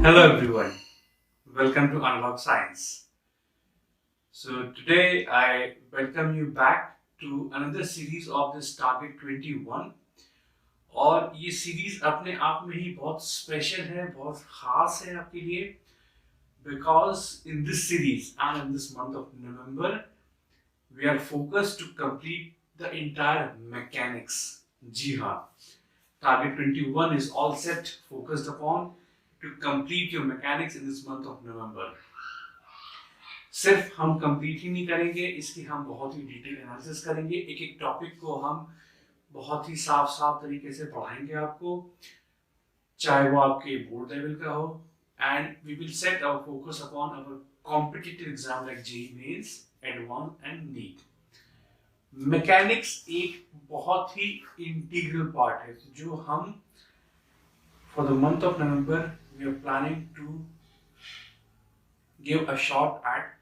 Hello everyone, welcome to Unlock Science. So today I welcome you back to another series of this Target 21 और ये series अपने आप में ही बहुत special है, बहुत खास है आपके लिए because in this series and in this month of November we are focused to complete the entire mechanics. जी हाँ, Target 21 is all set, focused upon to complete your mechanics in this month of November. सिर्फ हम complete ही नहीं करेंगे, इसकी हम बहुत ही detail analysis करेंगे, एक एक टॉपिक को हम बहुत ही साफ साफ तरीके से पढ़ाएंगे आपको, चाहे वो आपके बोर्ड लेवल का हो, and we will set our focus upon our competitive exam like JEE mains, advance and NEET. Mechanics एक बहुत ही इंटीग्रल पार्ट है जो हम for the month of November we are planning to give a shot at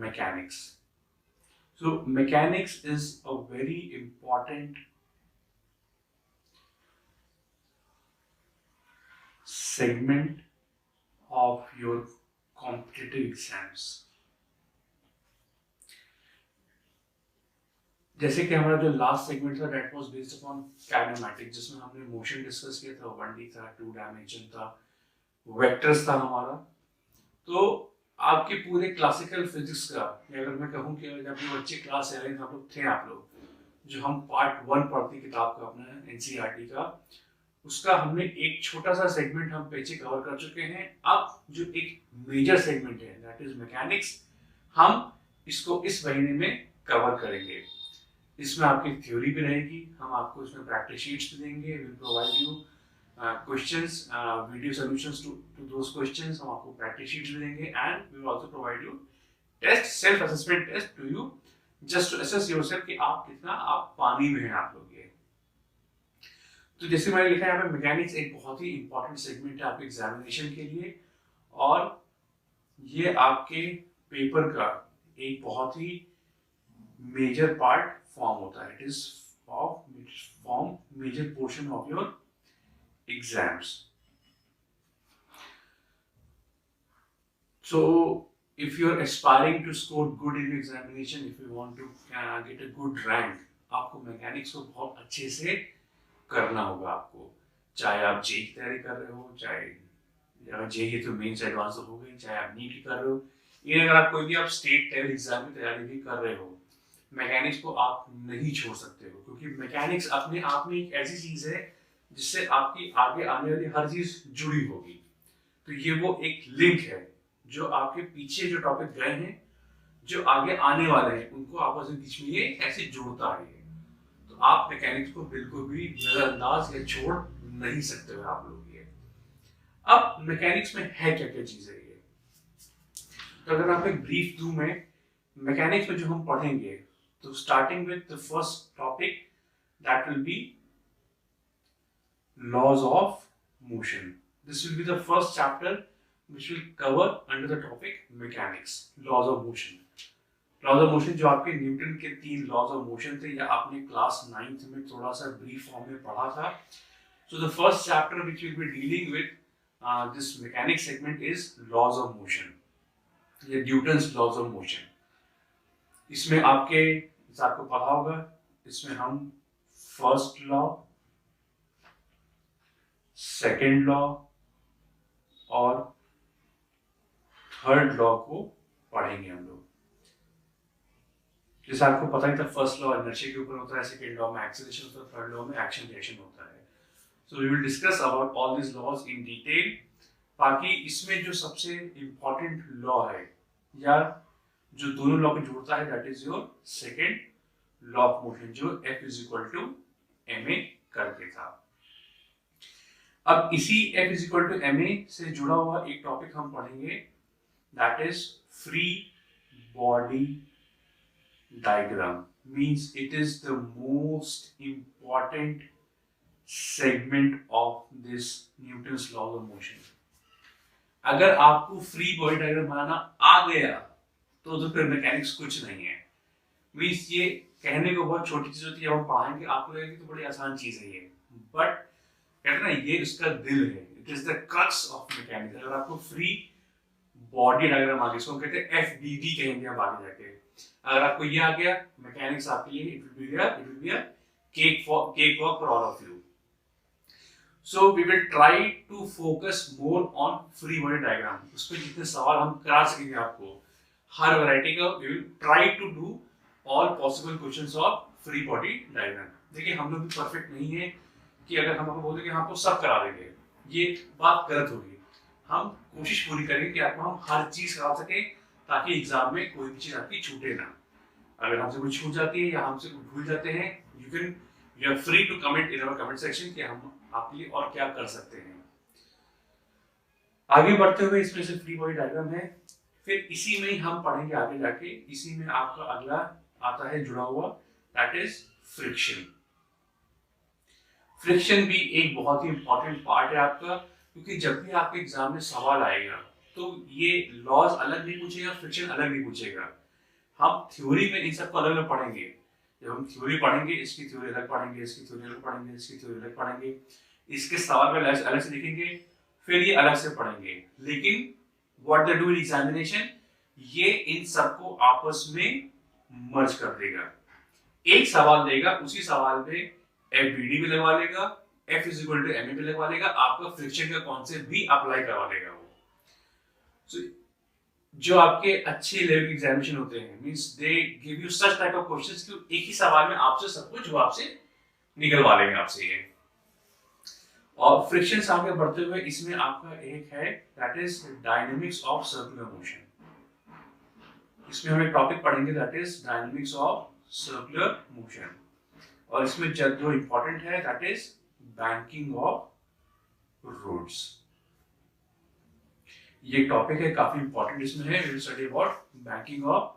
mechanics. So mechanics is a very important segment of your competitive exams. जैसे कि हमारा जो लास्ट सेगमेंट था that was based upon kinematics, जिसमें हमने motion discuss किया था, 1D था, 2 डायमेंशन था, वेक्टर्स था हमारा. तो आपके पूरे क्लासिकल फिजिक्स का, अगर मैं कहूँ कि जब ये बच्चे क्लास 11 आप लोग थे, आप लोग जो हम पार्ट 1 पढ़ते किताब का अपना एनसीईआरटी का, उसका हमने एक छोटा सा सेगमेंट हम पीछे कवर कर चुके हैं. अब जो एक मेजर सेगमेंट है दैट इज मैकेनिक्स, हम इसको इस महीने में कवर करेंगे. इसमें आपकी थ्योरी भी रहेगी, हम आपको इसमें प्रैक्टिस शीट्स भी देंगे, will provide you questions, video solutions to those questions. हम आपको practice sheets भी देंगे and we will also provide you test, self assessment test to you just to assess yourself कि आप कितना आप पानी में हैं आप लोग. ये तो जैसे मैंने लिखा है यहाँ पे, मैकेनिक्स एक बहुत ही इंपॉर्टेंट सेगमेंट है आपके एग्जामिनेशन के लिए और ये आपके पेपर का एक बहुत ही मेजर पार्ट फॉर्म होता है. It is form major portion of your exams. So if you are aspiring to score good in examination, if you want to get a good rank, आपको मैकेनिक्स को बहुत अच्छे से करना होगा. आपको चाहे आप जेईई की तैयारी कर रहे हो, चाहे जेईई तो मेंस एडवांस हो गई, चाहे आप नीट की कर रहे हो, ये अगर आप कोई भी आप स्टेट लेवल एग्जाम की तैयारी भी कर रहे हो, मैकेनिक्स को आप नहीं छोड़ सकते हो, क्योंकि मैकेनिक्स अपने आप में एक ऐसी चीज है जिससे आपकी आगे आने वाली हर चीज जुड़ी होगी. तो ये वो एक लिंक है जो आपके पीछे जो टॉपिक गए हैं, जो आगे आने वाले हैं, उनको आपस में बीच में ये ऐसे जोड़ता है. तो आप मैकेनिक्स को बिल्कुल भी नजरअंदाज या छोड़ नहीं सकते हो आप लोग. ये अब मैकेनिक्स में है क्या क्या चीजें ये, तो अगर आप एक ब्रीफ दूं मैं मैकेनिक्स में जो हम पढ़ेंगे, तो starting with the first topic that will be laws of motion. This will be the first chapter which will cover under the topic mechanics, laws of motion. Laws of motion जो आपके Newton के 3 laws of motion थे, या आपने class 9th में थोड़ा सा brief form में पढ़ा था. So the first chapter which will be dealing with this mechanics segment is laws of motion, या Newton's laws of motion. इसमें आपको पता होगा, इसमें हम फर्स्ट लॉ, सेकेंड लॉ और थर्ड लॉ को पढ़ेंगे हम लोग. जैसे आपको पता ही था, फर्स्ट लॉ इनर्शिया के ऊपर होता है, सेकेंड लॉ में एक्सेलरेशन होता है, थर्ड लॉ में एक्शन रिएक्शन होता है. So we will discuss about all this laws in detail. बाकी इसमें जो सबसे इंपॉर्टेंट लॉ है या जो दोनों लॉ को जोड़ता है, that is your second law of motion, जो F is equal to ma करके था. अब इसी F is equal to ma से जुड़ा हुआ एक टॉपिक हम पढ़ेंगे, that is free body diagram. Means it is the most important segment of this Newton's law of motion. अगर आपको फ्री बॉडी डायग्राम बनाना आ गया तो फिर मैकेनिक्स कुछ नहीं है. मींस ये कहने को बहुत छोटी चीज होती है, हम पढ़ाएंगे आपको लगेगा कि तो बड़ी आसान चीज है ये, बट कहते ना ये उसका दिल है. It it is the crux of mechanics. अगर आपको फ्री बॉडी डायग्राम आ गया, इसको हम कहते हैं FBD कहेंगे हम आगे जाके। अगर आपको ये आ गया मैकेनिक्स आपके लिए it will be a cake walk for all of you. So we will try to focus more on free body diagram. उस पर जितने सवाल हम करा सकेंगे आपको हर वैरायटी का, we will try to do all possible questions of free body diagram. देखिए हम लोग भी परफेक्ट नहीं है कि अगर हम आपको बोलते कि हम आपको सब करा देंगे, ये बात गलत होगी। हम कोशिश पूरी करेंगे कि आपको हम हर चीज करा सके ताकि एग्जाम में कोई भी चीज आपकी छूटे ना। अगर हमसे कुछ छूट जाती है या हमसे कुछ भूल जाते हैं, you are free to comment in our comment section कि हम आपके लिए और क्या कर सकते हैं। आगे बढ़ते हुए इसमें से फ्री बॉडी डायग्राम है, फिर इसी में ही हम पढ़ेंगे आगे जाके। इसी में आपका अगला आता है जुड़ा हुआ, दैट इज फ्रिक्शन। फ्रिक्शन भी एक बहुत ही इंपॉर्टेंट पार्ट है आपका, क्योंकि जब भी आपके एग्जाम में सवाल आएगा तो ये लॉज अलग नहीं पूछेगा, फ्रिक्शन अलग नहीं पूछेगा। हम थ्योरी में इन सबको अलग अलग पढ़ेंगे। जब हम थ्योरी पढ़ेंगे, इसकी थ्योरी अलग पढ़ेंगे, इसकी थ्योरी अलग पढ़ेंगे, इसकी थ्योरी अलग पढ़ेंगे, इसके सवाल में अलग से लिखेंगे, फिर ये अलग से पढ़ेंगे। लेकिन what they do in examination, ये इन सबको आपस में मर्ज कर देगा। एक सवाल देगा, उसी सवाल पे FBD भी लगवा लेगा, F is equal to MA भी लगवा लेगा, आपका फ्रिक्शन का कॉन्सेप्ट भी अप्लाई करवा देगा वो। So, जो आपके अच्छे लेवल के एग्जामिनेशन होते हैं, means they give you such type of questions कि एक ही सवाल में आपसे सब कुछ जवाब से निकलवा लेंगे आपसे ये। और फ्रिक्शन से आगे बढ़ते हुए इसमें आपका एक है that is dynamics of circular motion. इसमें हम एक टॉपिक पढ़ेंगे that is dynamics of circular motion, और इसमें जो इंपॉर्टेंट है that is banking of roads. ये टॉपिक है काफी इंपॉर्टेंट, इसमें है we will study about banking of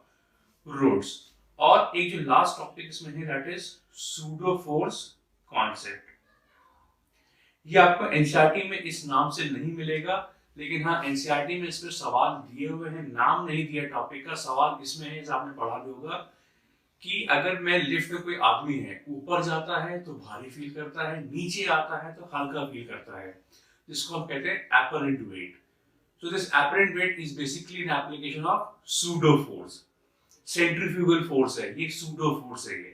roads. और एक जो लास्ट टॉपिक इसमें है that is pseudo force concept. ये आपको एनसीईआरटी में इस नाम से नहीं मिलेगा, लेकिन हाँ एनसीईआरटी में इस पर सवाल दिए हुए हैं, नाम नहीं दिया टॉपिक का। सवाल इसमें है, आपने पढ़ा भी होगा कि अगर मैं लिफ्ट में कोई आदमी है, ऊपर जाता है तो भारी फील करता है, नीचे आता है तो हल्का फील करता है, जिसको हम कहते हैं apparent wait. So this apparent weight is basically an application of pseudo force. Centrifugal force है ये, pseudo force है ये।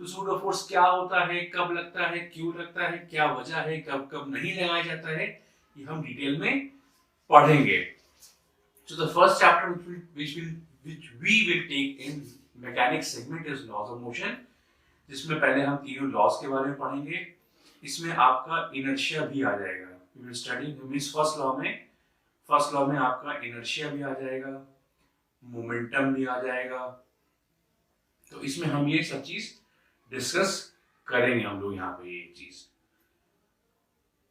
तो pseudo force क्या होता है, कब लगता है, क्यों लगता है, क्या वजह है, कब कब नहीं लगाया जाता है, ये हम डिटेल में पढ़ेंगे। So the first chapter which we will take in mechanics segment is laws of motion, जिसमें पहले हम तीनों लॉज के बारे में पढ़ेंगे। इसमें आपका इनर्शिया भी आ जाएगा। We will study means first law में आपका इनर्शिया भी आ जाएगा, मोमेंटम भी आ जाएगा। तो इसमें हम ये सब चीज डिस्कस करेंगे हम लोग यहाँ पे ये चीज।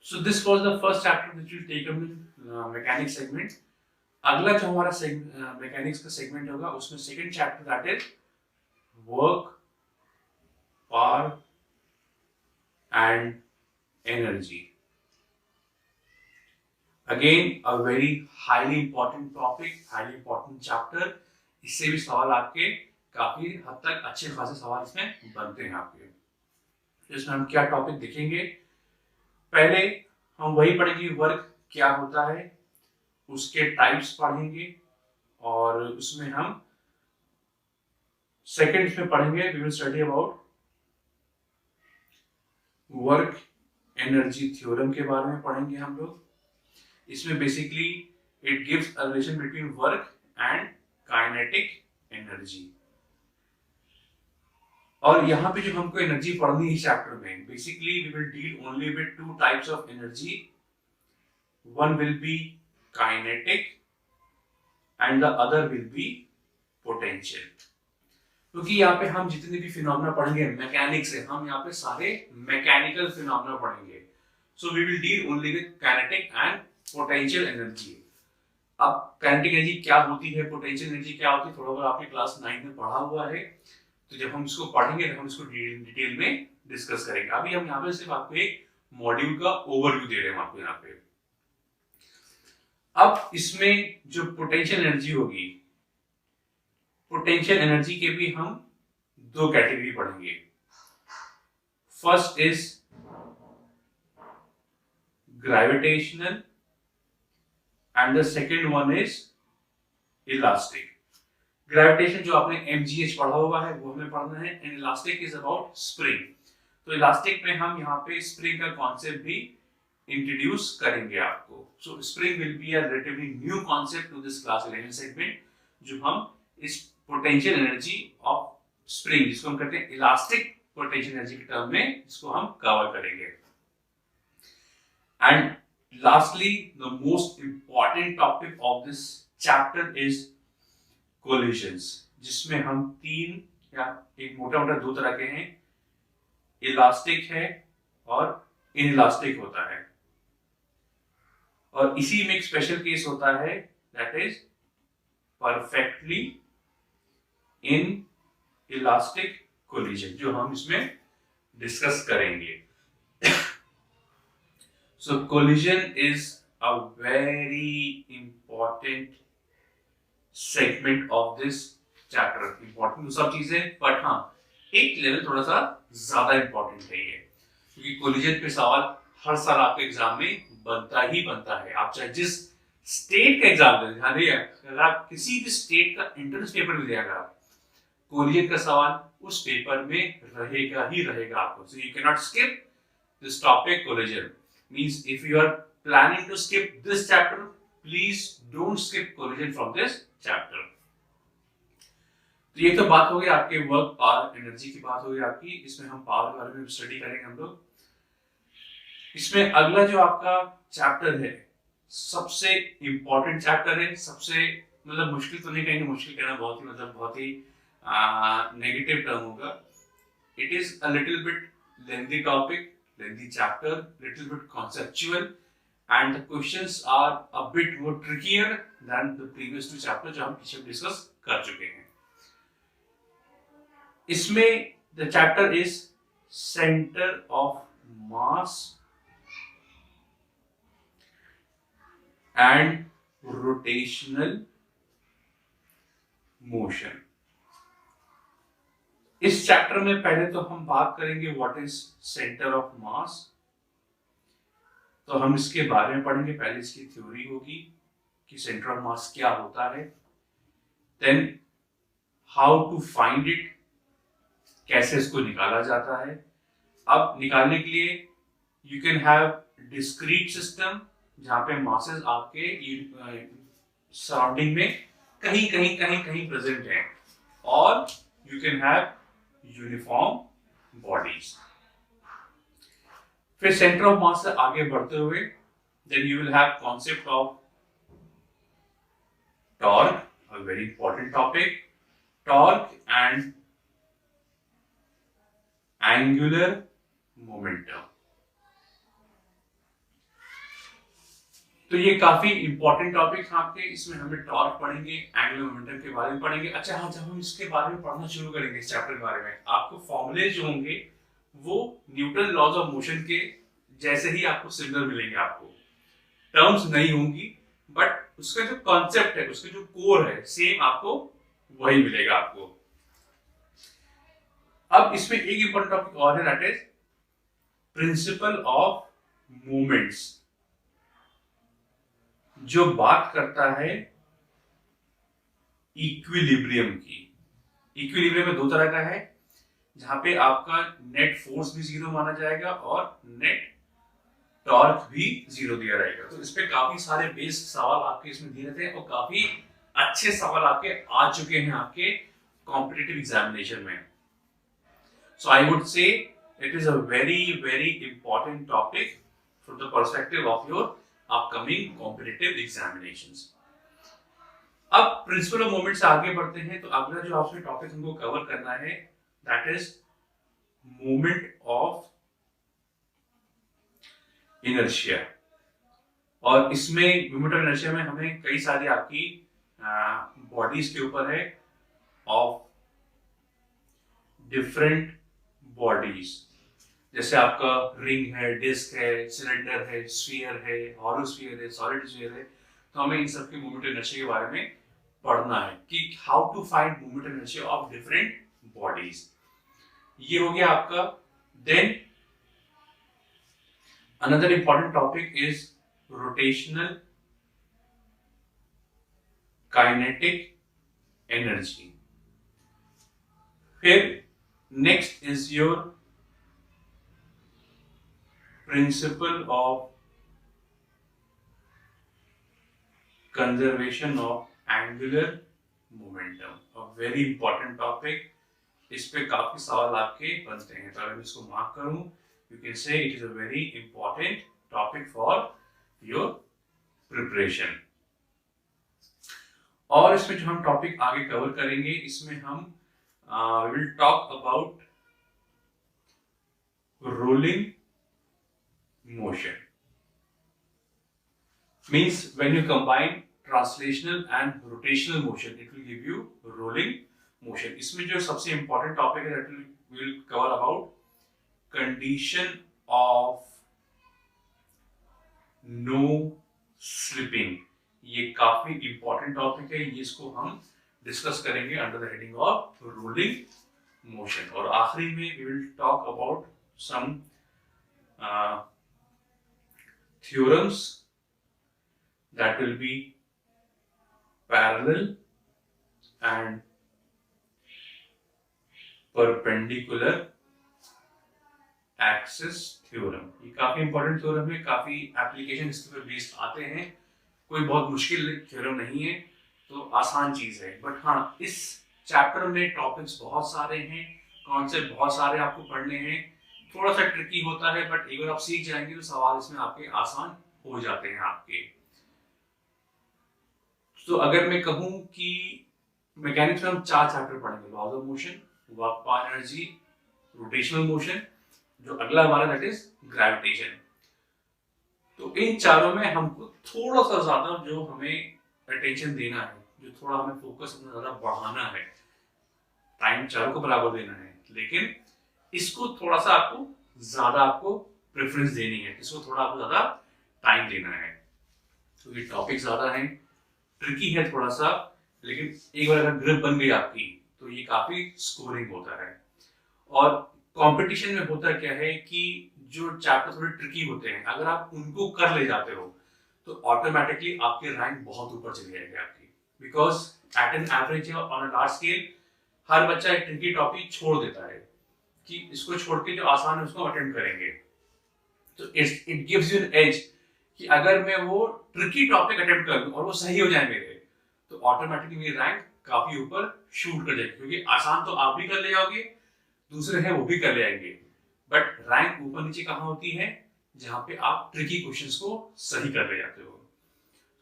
So this was the first chapter which will take up in mechanics segment. अगला जो हमारा मैकेनिक्स का सेगमेंट होगा उसमें second chapter that is work, power and energy. Again, a very highly important topic, highly important chapter। इससे भी सवाल आपके काफी हद तक अच्छे खासे सवाल इसमें बनते हैं आपके। इसमें हम क्या टॉपिक देखेंगे, पहले हम वही पढ़ेंगे वर्क क्या होता है, उसके टाइप्स पढ़ेंगे, और उसमें हम सेकंड में पढ़ेंगे we will study about work energy theorem के बारे में पढ़ेंगे हम लोग। इसमें basically it gives a relation between work and kinetic energy. और यहाँ पे जो हमको एनर्जी पढ़नी है इस चैप्टर में, basically we will deal only with two types of energy. One will be kinetic and the other will be potential. क्योंकि यहाँ पे हम जितने भी फिनोमेना पढ़ेंगे मैकेनिक्स से, हम यहाँ पे सारे मैकेनिकल फिनोमेना पढ़ेंगे। So we will deal only with kinetic and potential energy. अब काइनेटिक एनर्जी क्या होती है, पोटेंशियल एनर्जी क्या होती है, थोड़ा बहुत आपने क्लास 9 में पढ़ा हुआ है। तो जब हम इसको पढ़ेंगे तो हम इसको डिटेल में डिस्कस करेंगे। अभी हम यहाँ पे सिर्फ आपको एक मॉड्यूल का ओवरव्यू दे रहे हैं आपको यहाँ पे। अब इसमें जो पोटेंशियल एनर्जी होगी, पोटेंशियल एनर्जी के भी हम दो कैटेगरी पढ़ेंगे। First is gravitational and the second one is elastic. Gravitation जो आपने MGH पढ़ा हुआ है वो हमें पढ़ना है, and elastic is about spring. तो इलास्टिक में हम यहाँ पे स्प्रिंग का कॉन्सेप्ट भी इंट्रोड्यूस करेंगे आपको। So spring will be a relatively new concept to this class 11 segment, जो हम इस पोटेंशियल एनर्जी ऑफ स्प्रिंग, जिसको हम कहते हैं इलास्टिक पोटेंशियल एनर्जी के टर्म में, इसको हम कवर करेंगे। And lastly the most important topic of this chapter is collisions, जिसमें हम तीन या एक मोटा मोटा दो तरह के हैं, इलास्टिक है और इनइलास्टिक होता है, और इसी में एक स्पेशल केस होता है that is perfectly inelastic collision, जो हम इसमें डिस्कस करेंगे। So collision is a very important segment of this chapter. Important तो सब चीजें, बट हाँ एक लेवल थोड़ा सा ज्यादा इंपॉर्टेंट है ये, क्योंकि कोलिजन पे सवाल हर साल आपके एग्जाम में बनता ही बनता है। आप चाहे जिस स्टेट का एग्जाम दें, ध्यान रखिए, अगर आप किसी भी स्टेट का एंट्रेंस पेपर भी देगा, कोलिजन का सवाल उस पेपर में रहेगा ही रहेगा आपको। So you can not skip this topic collision. Means if you are planning to skip this chapter, please don't skip collision from this chapter. तो ये तो बात हो गई आपके वर्क पावर एनर्जी की बात हो गई आपकी। इसमें हम पावर के बारे में स्टडी करेंगे हम लोग। इसमें अगला जो आपका चैप्टर है, सबसे इंपॉर्टेंट चैप्टर है, सबसे मतलब मुश्किल तो नहीं कहेंगे, मुश्किल कहना बहुत ही मतलब बहुत ही नेगेटिव टर्म होगा। It is a little bit lengthy topic, lengthy chapter, little bit conceptual, and the questions are a bit more trickier than the previous two chapter जो हम पीछे डिस्कस कर चुके हैं। इसमें the chapter is centre of mass and rotational motion. इस chapter में पहले तो हम बात करेंगे what is centre of mass. तो हम इसके बारे में पढ़ेंगे, पहले इसकी थ्योरी होगी कि सेंटर ऑफ मास क्या होता है, then how to find it, कैसे इसको निकाला जाता है। अब निकालने के लिए you can have discrete system, जहां पे मासेस आपके सराउंडिंग में कहीं कहीं कहीं कहीं प्रेजेंट है, और you can have uniform bodies. फिर सेंटर ऑफ मास से आगे बढ़ते हुए then you will have concept of torque, a very important topic, torque and angular momentum. तो ये काफी इंपॉर्टेंट टॉपिक है आपके। इसमें हमें टॉर्क पढ़ेंगे, एंगुलर मोमेंटम के बारे में पढ़ेंगे। अच्छा हाँ, जब हम इसके बारे में पढ़ना शुरू करेंगे इस चैप्टर के बारे में, आपको फॉर्मूले जो होंगे वो न्यूटन लॉज ऑफ मोशन के जैसे ही आपको सिमिलर मिलेंगे। आपको टर्म्स नहीं होंगी, बट उसका जो कॉन्सेप्ट है, उसका जो कोर है, सेम आपको वही मिलेगा आपको। अब इसमें एक इंपॉर्टेंट टॉपिक और है, that is principle of movements, जो बात करता है इक्विलिब्रियम की। इक्विलिब्रियम में दो तरह का है, जहां पे आपका नेट फोर्स भी जीरो माना जाएगा और नेट टॉर्क भी जीरो दिया रहेगा। तो इस पे काफी सारे बेस सवाल आपके इसमें दिए रहते हैं, और काफी अच्छे सवाल आपके आ चुके हैं आपके कॉम्पिटिटिव एग्जामिनेशन में। So I would say it is a very very important topic from the perspective of your upcoming competitive examinations. अब प्रिंसिपल ऑफ मोमेंट से आगे बढ़ते हैं। तो अगला जो आपसे टॉपिक हमको कवर करना है that is moment of inertia. और इसमें मोमेंट ऑफ इनर्शिया में हमें कई सारी आपकी बॉडीज के ऊपर है, ऑफ डिफरेंट बॉडीज, जैसे आपका रिंग है, डिस्क है, सिलेंडर है, स्फीयर है, हॉलो स्फीयर है, सॉलिड स्फीयर है। तो हमें इन सब के मूवमेंट इनर्शिया के बारे में पढ़ना है कि how to find movement inertia of different bodies. ये हो गया आपका। Then Another important topic is rotational kinetic energy. फिर next is your principle of conservation of angular momentum. A very important topic. इस पे काफी सवाल आपके बनते हैं, तो अगर मैं इसको मार्क करूं, you can say it is a very important topic for your preparation. और इसमें जो हम टॉपिक आगे कवर करेंगे, इसमें हम will talk about rolling motion. Means when you combine translational and rotational motion, it will give you rolling motion. इसमें जो सबसे important topic है, that will cover about condition of no slipping. ये काफी important topic है, ये इसको हम डिस्कस करेंगे under the heading of rolling motion. और आखिरी में we will talk about some theorems that will be parallel and perpendicular axis theorem. ये काफी इंपॉर्टेंट थ्योरम है, काफी एप्लीकेशन इसके पर बेस्ड आते हैं. कोई बहुत मुश्किल थ्योरम नहीं है, तो आसान चीज है. बट हाँ, इस चैप्टर में टॉपिक्स बहुत सारे हैं, कॉन्सेप्ट बहुत सारे आपको पढ़ने हैं. थोड़ा सा ट्रिकी होता है, बट एक बार आप सीख जाएंगे तो सवाल इसमें आपके आसान हो जाते हैं आपके. तो अगर मैं कहूं कि मैकेनिक्स में हम 4 चैप्टर पढ़ेंगे: laws of motion, work power energy, rotational motion, जो अगला हमारा दैट इज ग्रेविटेशन. तो इन चारों में हमको थोड़ा सा ज्यादा जो हमें अटेंशन देना है, जो थोड़ा हमें फोकस अपना ज्यादा बढ़ाना है, टाइम चारों को बराबर देना है, लेकिन इसको थोड़ा सा आपको प्रेफरेंस देनी है, इसको थोड़ा आपको ज्यादा टाइम देना है. तो ये टॉपिक ज्यादा है, ट्रिकी है थोड़ा सा, लेकिन एक बार अगर ग्रिप बन गई आपकी तो ये काफी स्कोरिंग होता है. और कंपटीशन में होता क्या है कि जो चैप्टर थोड़े ट्रिकी होते हैं, अगर आप उनको कर ले जाते हो तो ऑटोमेटिकली आपकी रैंक बहुत ऊपर चली जाएगी आपकी. Because at an average on a large scale हर बच्चा एक ट्रिकी टॉपिक छोड़ देता है कि इसको छोड़ के जो आसान है उसको अटेम्प्ट करेंगे. तो it gives you an edge कि अगर मैं वो ट्रिकी टॉपिक अटेम्प्ट कर दूं और वो सही हो जाए मेरे, तो ऑटोमेटिकली मेरी रैंक काफी ऊपर शूट कर जाएगी. क्योंकि आसान तो आप भी कर ले जाओगे, दूसरे हैं वो भी कर ले आएंगे, बट रैंक ऊपर नीचे कहाँ होती है? जहां पे आप ट्रिकी क्वेश्चंस को सही कर ले जाते हो.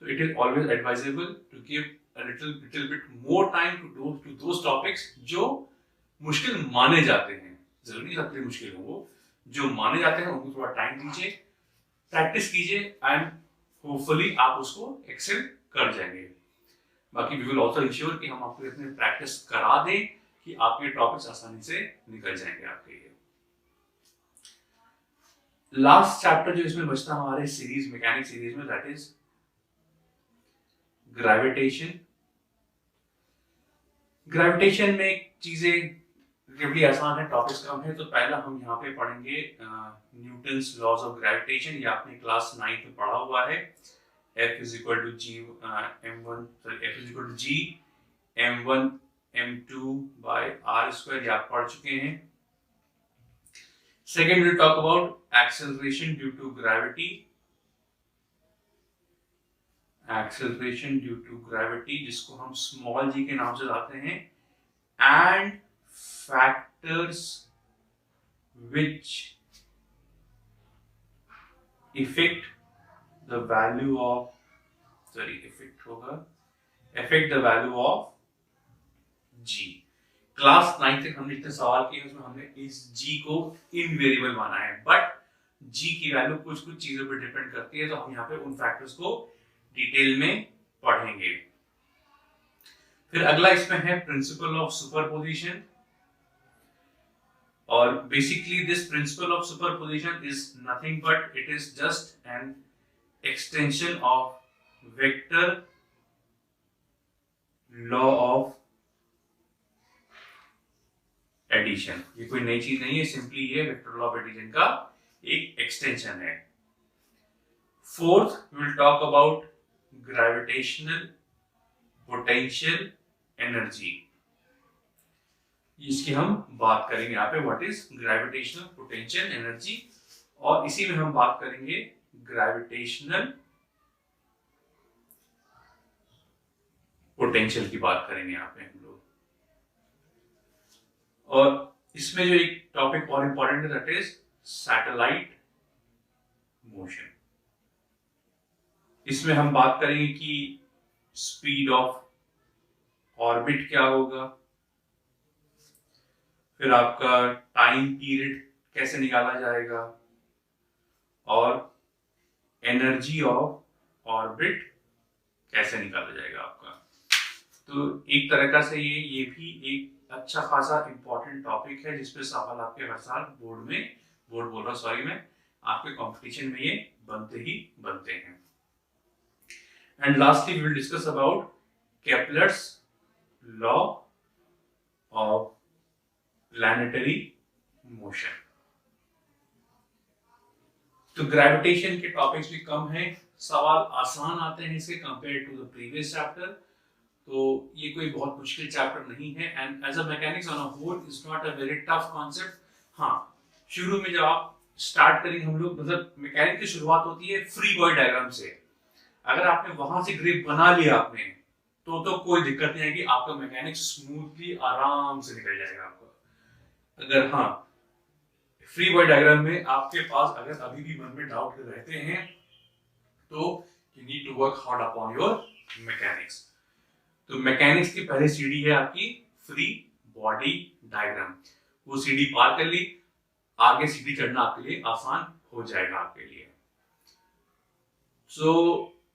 So it is always advisable to give a little bit more time to those topics जो मुश्किल माने जाते हैं. जरूरी नहीं सबके लिए मुश्किल हो, वो जो माने जाते हैं उनको थोड़ा टाइम दीजिए, प्रैक्टिस कीजिए, एंड होपफुली आप उसको एक्सेल कर जाएंगे. बाकी वी विल ऑल्सो इंश्योर कि हम आपको इतने प्रैक्टिस करा दें कि आपके टॉपिक्स आसानी से निकल जाएंगे आपके लिए. लास्ट चैप्टर जो इसमें बचता हमारे सीरीज, मैकेनिक्स सीरीज में, दैट इज ग्रेविटेशन. ग्रेविटेशन में चीजें रिलेटिवली आसान है, टॉपिक्स कम है. तो पहला हम यहाँ पे पढ़ेंगे न्यूटन्स लॉज ऑफ ग्रेविटेशन. ये आपने क्लास 9 में पढ़ा हुआ है. F is equal to G m1 m2 by r square, ये आप पढ़ चुके हैं. Second, we'll talk about acceleration due to gravity. Acceleration due to gravity, जिसको हम small g के नाम से जानते हैं, and factors which affect the value of g. Class 9 तक हमने जितने सवाल किए उसमें हमने इस g को इनवेरिएबल माना है, बट g की वैल्यू कुछ चीजों पर डिपेंड करती है. तो हम यहाँ पे उन फैक्टर्स को डिटेल में पढ़ेंगे. फिर अगला इसमें है प्रिंसिपल ऑफ सुपरपोजिशन. और basically this principle of superposition is nothing but it is just an extension of vector law of addition. ये कोई नई चीज नहीं है, सिंपली ये वेक्टर लॉ ऑफ एडिशन का एक एक्सटेंशन है. Fourth we will talk about gravitational potential energy. इसकी हम बात करेंगे यहाँ पे, what is gravitational potential energy, और इसी में हम बात करेंगे ग्रेविटेशनल पोटेंशियल की बात करेंगे यहाँ पे हम लोग। और इसमें जो एक टॉपिक और इंपॉर्टेंट है दैट इज सैटेलाइट मोशन। इसमें हम बात करेंगे कि स्पीड ऑफ ऑर्बिट क्या होगा, फिर आपका टाइम पीरियड कैसे निकाला जाएगा, और एनर्जी ऑफ ऑर्बिट कैसे निकाला जाएगा आपका। तो एक तरह से ये भी एक अच्छा खासा इंपॉर्टेंट टॉपिक है जिसपे सवाल आपके हर साल आपके कंपटीशन में ये बनते ही बनते हैं। And lastly we will discuss about Kepler's law of planetary motion. तो ग्रेविटेशन के टॉपिक्स भी कम हैं, सवाल आसान आते हैं इसके compare to the previous chapter. तो ये कोई बहुत मुश्किल चैप्टर नहीं है, and as a mechanics on a whole is not a very tough concept. हाँ, शुरू में जब आप स्टार्ट करेंगे, हम लोग मतलब मैकेनिक्स की शुरुआत होती है फ्री बॉडी डायग्राम से। अगर आपने वहां से ग्रिप बना लिया आपने, तो कोई दिक्कत नहीं आएगी, आपका मैकेनिक्स स्मूथली आराम से निकल जाएगा आपका। अगर हाँ फ्री बॉडी डायग्राम में आपके पास अगर अभी भी मन में डाउट रहते हैं तो you need to work hard upon your mechanics. तो मैकेनिक्स की पहली सीढ़ी है आपकी फ्री बॉडी डायग्राम। वो सीढ़ी पार कर ली, आगे सीढ़ी चढ़ना आपके लिए आसान हो जाएगा आपके लिए। So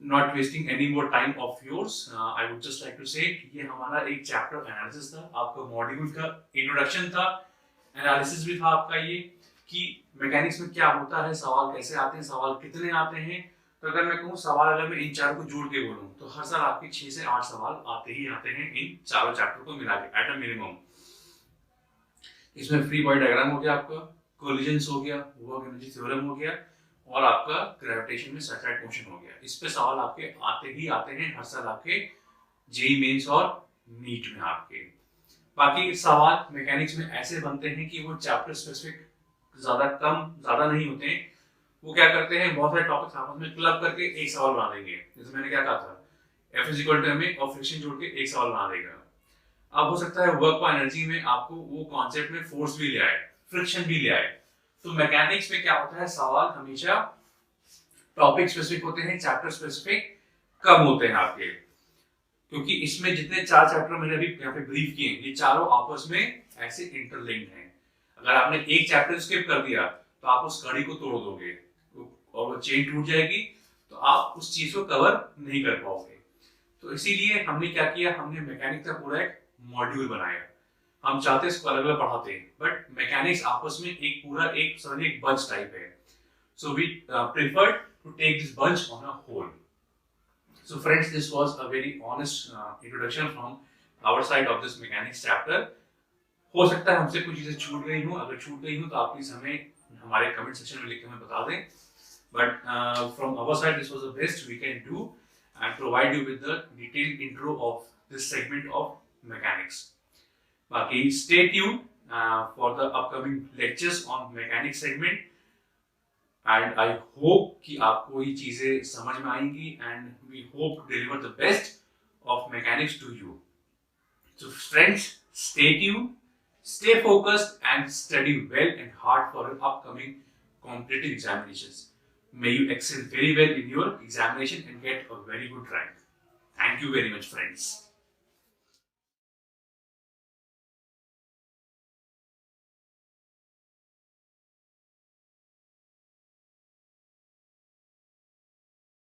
not wasting any more time of yours, I would just like to say ये हमारा एक चैप्टर एनालिसिस था, आपका मॉड्यूल का इंट्रोडक्शन था, एनालिसिस भी था आपका ये कि मैकेनिक्स में क्या होता है, सवाल कैसे आते हैं, सवाल कितने आते हैं। तो अगर मैं कहूँ सवाल अगर मैं इन चार को जोड़ के बोलूँ तो हर साल आपके 6 से 8 सवाल आते ही आते हैं इन चारों चैप्टर को मिला के एट अ मिनिमम। इसमें फ्री बॉडी डायग्राम हो गया, आपका कोलिजन्स हो गया, वर्क एनर्जी थ्योरम हो गया, और आपका ग्रेविटेशन में सैटेलाइट मोशन हो गया। इस पे सवाल आपके आते ही आते हैं हर साल आपके जेईई मेंस और नीट में आपके। बाकी सवाल मैकेनिक्स में ऐसे बनते हैं कि वो चैप्टर स्पेसिफिक ज्यादा नहीं होते हैं। वो क्या करते हैं, बहुत सारे टॉपिक्स आपस में क्लब करके एक सवाल बना देंगे। जैसे मैंने क्या कहा था, F = ma और फ्रिक्शन जोड़ के एक सवाल बना देगा। अब हो सकता है वर्क और एनर्जी में आपको वो कॉन्सेप्ट में फोर्स भी ले आए, फ्रिक्शन भी ले आए। तो मैकेनिक्स में क्या होता है, सवाल हमेशा टॉपिक स्पेसिफिक होते हैं, चैप्टर स्पेसिफिक कम होते हैं आपके। क्योंकि इसमें जितने 4 चैप्टर मैंने अभी यहाँ पे ब्रीफ किए, ये चारों आपस में ऐसे इंटरलिंक्ड हैं। अगर आपने एक चैप्टर स्किप कर दिया तो आप उस कड़ी को तोड़ दोगे और वो चेन टूट जाएगी, तो आप उस चीज को कवर नहीं कर पाओगे। तो इसीलिए हमने क्या किया, हमने मैकेनिक्स का पूरा एक मॉड्यूल बनाया। हम चाहते इसको अलग अलग पढ़ाते हैं, बट मैकेनिक्स आपस में एक पूरा एक बंच टाइप है। So we preferred to take this bunch on a whole. So friends, this was a very honest introduction from our side of this mechanics chapter. हो सकता है हमसे कुछ चीजें छूट गई हो, अगर छूट गई हो तो आप प्लीज हमें हमारे कमेंट सेक्शन में लिख के हमें बता दें। But from our side, this was the best we can do and provide you with the detailed intro of this segment of mechanics. बाकी stay tuned for the upcoming lectures on mechanics segment. And I hope कि आपको ये चीजें समझ में आएंगी, and we hope to deliver the best of mechanics to you. So friends, stay tuned, stay focused, and study well and hard for your upcoming competitive examinations. May you excel very well in your examination and get a very good rank. Thank you very much, friends.